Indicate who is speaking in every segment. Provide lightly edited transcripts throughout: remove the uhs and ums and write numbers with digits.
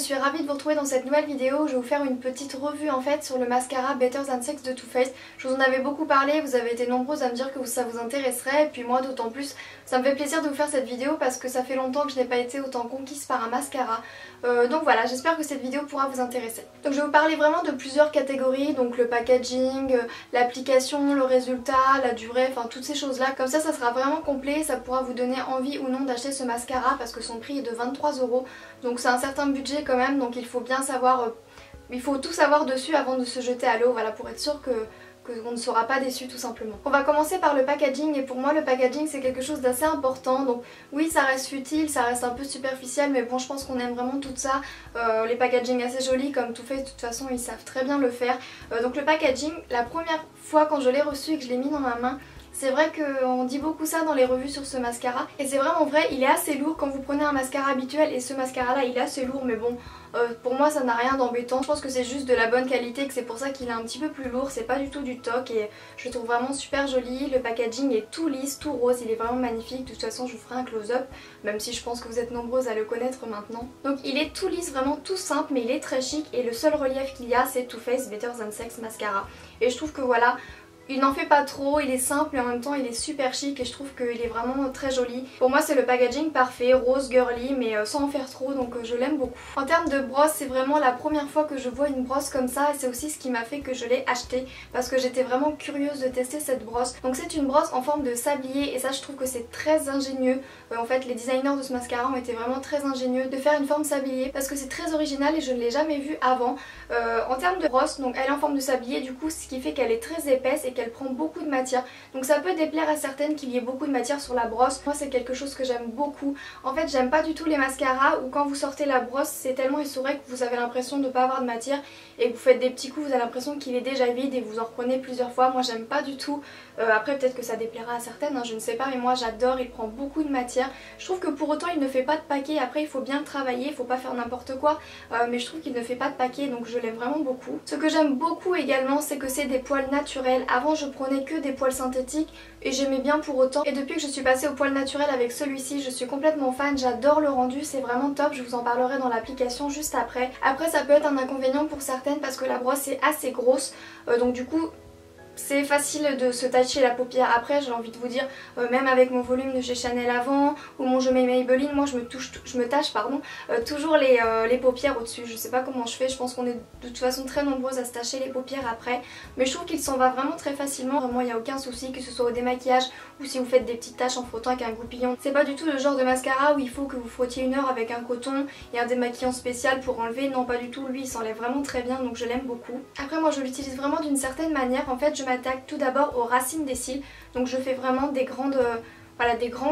Speaker 1: suis ravie de vous retrouver dans cette nouvelle vidéo. Je vais vous faire une petite revue en fait sur le mascara Better Than Sex de Too Faced. Je vous en avais beaucoup parlé, vous avez été nombreuses à me dire que ça vous intéresserait et puis moi d'autant plus. Ça me fait plaisir de vous faire cette vidéo parce que ça fait longtemps que je n'ai pas été autant conquise par un mascara. Donc voilà, j'espère que cette vidéo pourra vous intéresser. Donc je vais vous parler vraiment de plusieurs catégories, donc le packaging, l'application, le résultat, la durée, enfin toutes ces choses là. Comme ça sera vraiment complet, ça pourra vous donner envie ou non d'acheter ce mascara parce que son prix est de 23 €. Donc c'est un certain budget quand même, donc il faut bien savoir, il faut tout savoir dessus avant de se jeter à l'eau, voilà, pour être sûr qu'on ne sera pas déçu tout simplement. On va commencer par le packaging et pour moi le packaging c'est quelque chose d'assez important. Donc oui, ça reste futile, ça reste un peu superficiel, mais bon, je pense qu'on aime vraiment tout ça. Les packaging assez jolis comme Too Faced, de toute façon ils savent très bien le faire. Donc le packaging, la première fois quand je l'ai reçu et que je l'ai mis dans ma main, c'est vrai qu'on dit beaucoup ça dans les revues sur ce mascara et c'est vraiment vrai, il est assez lourd quand vous prenez un mascara habituel et ce mascara là il est assez lourd, mais bon, pour moi ça n'a rien d'embêtant. Je pense que c'est juste de la bonne qualité et que c'est pour ça qu'il est un petit peu plus lourd, c'est pas du tout du toc et je le trouve vraiment super joli. Le packaging est tout lisse, tout rose, il est vraiment magnifique. De toute façon je vous ferai un close-up, même si je pense que vous êtes nombreuses à le connaître maintenant. Donc il est tout lisse, vraiment tout simple, mais il est très chic et le seul relief qu'il y a c'est Too Faced Better Than Sex Mascara. Et je trouve que voilà, il n'en fait pas trop, il est simple et en même temps il est super chic et je trouve qu'il est vraiment très joli. Pour moi c'est le packaging parfait, rose girly mais sans en faire trop, donc je l'aime beaucoup. En termes de brosse, c'est vraiment la première fois que je vois une brosse comme ça et c'est aussi ce qui m'a fait que je l'ai achetée parce que j'étais vraiment curieuse de tester cette brosse. Donc c'est une brosse en forme de sablier et ça je trouve que c'est très ingénieux. En fait les designers de ce mascara ont été vraiment très ingénieux de faire une forme sablier parce que c'est très original et je ne l'ai jamais vu avant. En termes de brosse, donc elle est en forme de sablier du coup, ce qui fait qu'elle est très épaisse et qu'elle prend beaucoup de matière. Donc ça peut déplaire à certaines qu'il y ait beaucoup de matière sur la brosse. Moi c'est quelque chose que j'aime beaucoup. En fait j'aime pas du tout les mascaras où quand vous sortez la brosse c'est tellement essoré que vous avez l'impression de ne pas avoir de matière et que vous faites des petits coups, vous avez l'impression qu'il est déjà vide et vous en reprenez plusieurs fois. Moi j'aime pas du tout. Après peut-être que ça déplaira à certaines, hein, je ne sais pas, mais moi j'adore, il prend beaucoup de matière. Je trouve que pour autant il ne fait pas de paquet. Après il faut bien le travailler, il faut pas faire n'importe quoi, mais je trouve qu'il ne fait pas de paquet, donc je l'aime vraiment beaucoup. Ce que j'aime beaucoup également c'est que c'est des poils naturels. Avant je prenais que des poils synthétiques et j'aimais bien pour autant, et depuis que je suis passée au poil naturel avec celui-ci je suis complètement fan, j'adore le rendu, c'est vraiment top. Je vous en parlerai dans l'application juste après. Après ça peut être un inconvénient pour certaines parce que la brosse est assez grosse, donc du coup c'est facile de se tacher la paupière. Après j'ai envie de vous dire, même avec mon volume de chez Chanel avant ou mon Je mets Maybelline, moi je me tâche toujours les paupières au dessus. Je sais pas comment je fais, je pense qu'on est de toute façon très nombreuses à se tacher les paupières après, mais je trouve qu'il s'en va vraiment très facilement. Vraiment il n'y a aucun souci, que ce soit au démaquillage ou si vous faites des petites taches en frottant avec un goupillon. C'est pas du tout le genre de mascara où il faut que vous frottiez 1 heure avec un coton et un démaquillant spécial pour enlever. Non, pas du tout, lui il s'enlève vraiment très bien, donc je l'aime beaucoup. Après moi je l'utilise vraiment d'une certaine manière. En fait je m'attaque tout d'abord aux racines des cils, donc je fais vraiment des grands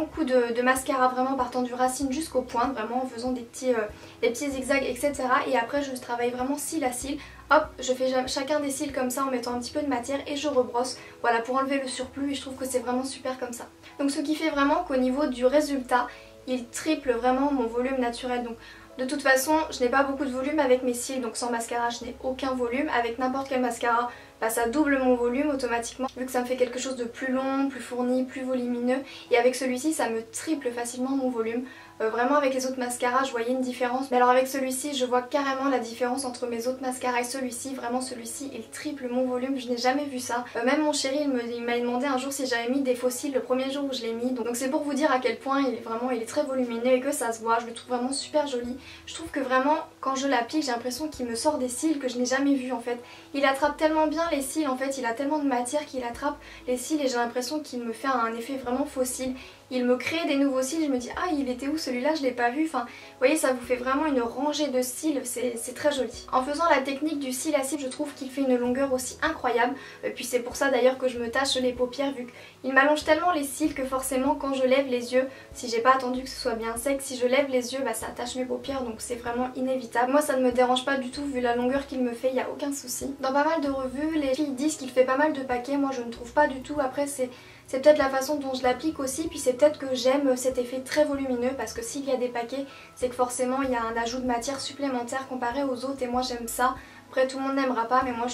Speaker 1: coups de mascara, vraiment partant du racine jusqu'aux pointes, vraiment en faisant des petits zigzags, etc. Et après je travaille vraiment cil à cil. Hop, je fais chacun des cils comme ça en mettant un petit peu de matière et je rebrosse, voilà, pour enlever le surplus, et je trouve que c'est vraiment super comme ça. Donc ce qui fait vraiment qu'au niveau du résultat, il triple vraiment mon volume naturel. Donc de toute façon je n'ai pas beaucoup de volume avec mes cils, donc sans mascara je n'ai aucun volume. Avec n'importe quel mascara ça double mon volume automatiquement vu que ça me fait quelque chose de plus long, plus fourni, plus volumineux, et avec celui-ci ça me triple facilement mon volume. Vraiment avec les autres mascaras je voyais une différence, mais alors avec celui-ci je vois carrément la différence entre mes autres mascaras et celui-ci. Vraiment celui-ci il triple mon volume, je n'ai jamais vu ça. Même mon chéri il m'a demandé un jour si j'avais mis des faux cils le premier jour où je l'ai mis, donc c'est pour vous dire à quel point il est très volumineux et que ça se voit. Je le trouve vraiment super joli. Je trouve que vraiment quand je l'applique j'ai l'impression qu'il me sort des cils que je n'ai jamais vu en fait. Il attrape tellement bien les cils en fait, il a tellement de matière qu'il attrape les cils et j'ai l'impression qu'il me fait un effet vraiment faux cils. Il me crée des nouveaux cils, je me dis ah il était où celui-là, je l'ai pas vu. Enfin vous voyez, ça vous fait vraiment une rangée de cils, c'est très joli. En faisant la technique du cil à cils je trouve qu'il fait une longueur aussi incroyable, et puis c'est pour ça d'ailleurs que je me tâche les paupières vu qu'il m'allonge tellement les cils que forcément quand je lève les yeux, si j'ai pas attendu que ce soit bien sec, si je lève les yeux ça attache mes paupières, donc c'est vraiment inévitable. Moi ça ne me dérange pas du tout vu la longueur qu'il me fait, il n'y a aucun souci. Dans pas mal de revues les filles disent qu'il fait pas mal de paquets, moi je ne trouve pas du tout. Après c'est peut-être la façon dont je l'applique aussi, puis c'est peut-être que j'aime cet effet très volumineux parce que s'il y a des paquets c'est que forcément il y a un ajout de matière supplémentaire comparé aux autres et moi j'aime ça. Après tout le monde n'aimera pas, mais moi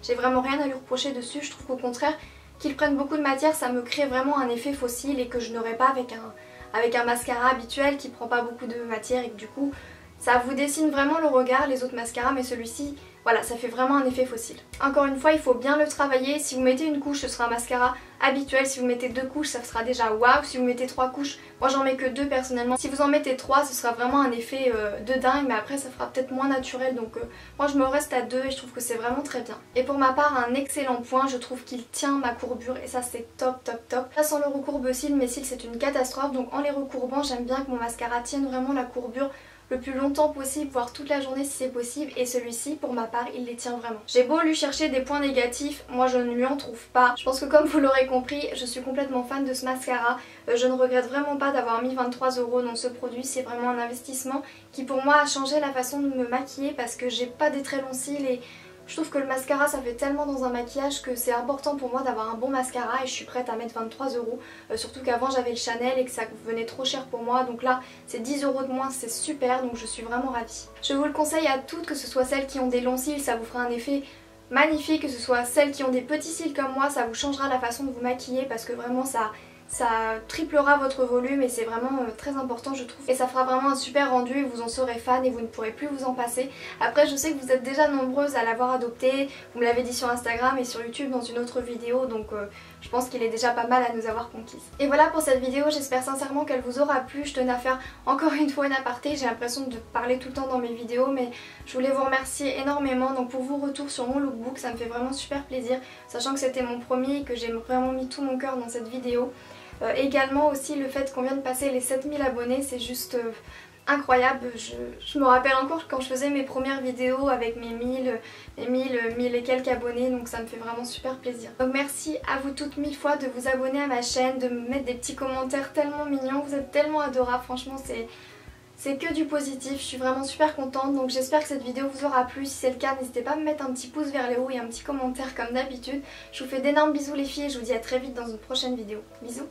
Speaker 1: j'ai vraiment rien à lui reprocher dessus. Je trouve qu'au contraire qu'ils prennent beaucoup de matière ça me crée vraiment un effet fossile et que je n'aurais pas avec un mascara habituel qui prend pas beaucoup de matière et que du coup Ça vous dessine vraiment le regard, les autres mascaras, mais celui-ci, voilà, ça fait vraiment un effet fossile. Encore une fois, il faut bien le travailler. Si vous mettez une couche, ce sera un mascara habituel. Si vous mettez 2 couches, ça sera déjà waouh. Si vous mettez 3 couches, moi j'en mets que 2 personnellement. Si vous en mettez 3, ce sera vraiment un effet de dingue, mais après ça fera peut-être moins naturel. Donc moi je me reste à 2 et je trouve que c'est vraiment très bien. Et pour ma part, un excellent point, je trouve qu'il tient ma courbure et ça c'est top top top. Là sans le recourbe-cils, mes cils c'est une catastrophe. Donc en les recourbant, j'aime bien que mon mascara tienne vraiment la courbure le plus longtemps possible, voire toute la journée si c'est possible, et celui-ci pour ma part il les tient vraiment. J'ai beau lui chercher des points négatifs, moi je ne lui en trouve pas. Je pense que comme vous l'aurez compris, je suis complètement fan de ce mascara. Je ne regrette vraiment pas d'avoir mis 23 € dans ce produit, c'est vraiment un investissement qui pour moi a changé la façon de me maquiller parce que j'ai pas des très longs cils et je trouve que le mascara ça fait tellement dans un maquillage que c'est important pour moi d'avoir un bon mascara et je suis prête à mettre 23 €. Surtout qu'avant j'avais le Chanel et que ça venait trop cher pour moi, donc là c'est 10 € de moins, c'est super, donc je suis vraiment ravie. Je vous le conseille à toutes, que ce soit celles qui ont des longs cils, ça vous fera un effet magnifique, que ce soit celles qui ont des petits cils comme moi, ça vous changera la façon de vous maquiller parce que vraiment ça triplera votre volume et c'est vraiment très important je trouve. Et ça fera vraiment un super rendu et vous en serez fan et vous ne pourrez plus vous en passer. Après je sais que vous êtes déjà nombreuses à l'avoir adopté, vous me l'avez dit sur Instagram et sur YouTube dans une autre vidéo, donc je pense qu'il est déjà pas mal à nous avoir conquises. Et voilà pour cette vidéo, j'espère sincèrement qu'elle vous aura plu. Je tenais à faire encore une fois une aparté, j'ai l'impression de parler tout le temps dans mes vidéos mais je voulais vous remercier énormément donc pour vos retours sur mon lookbook, ça me fait vraiment super plaisir, sachant que c'était mon premier et que j'ai vraiment mis tout mon cœur dans cette vidéo. Également aussi le fait qu'on vient de passer les 7000 abonnés, c'est juste incroyable. Je me rappelle encore quand je faisais mes premières vidéos avec mes 1000 et quelques abonnés, donc ça me fait vraiment super plaisir. Donc merci à vous toutes 1000 fois de vous abonner à ma chaîne, de me mettre des petits commentaires tellement mignons, vous êtes tellement adorables, franchement c'est que du positif, je suis vraiment super contente, donc j'espère que cette vidéo vous aura plu. Si c'est le cas, n'hésitez pas à me mettre un petit pouce vers le haut et un petit commentaire comme d'habitude. Je vous fais d'énormes bisous les filles et je vous dis à très vite dans une prochaine vidéo. Bisous.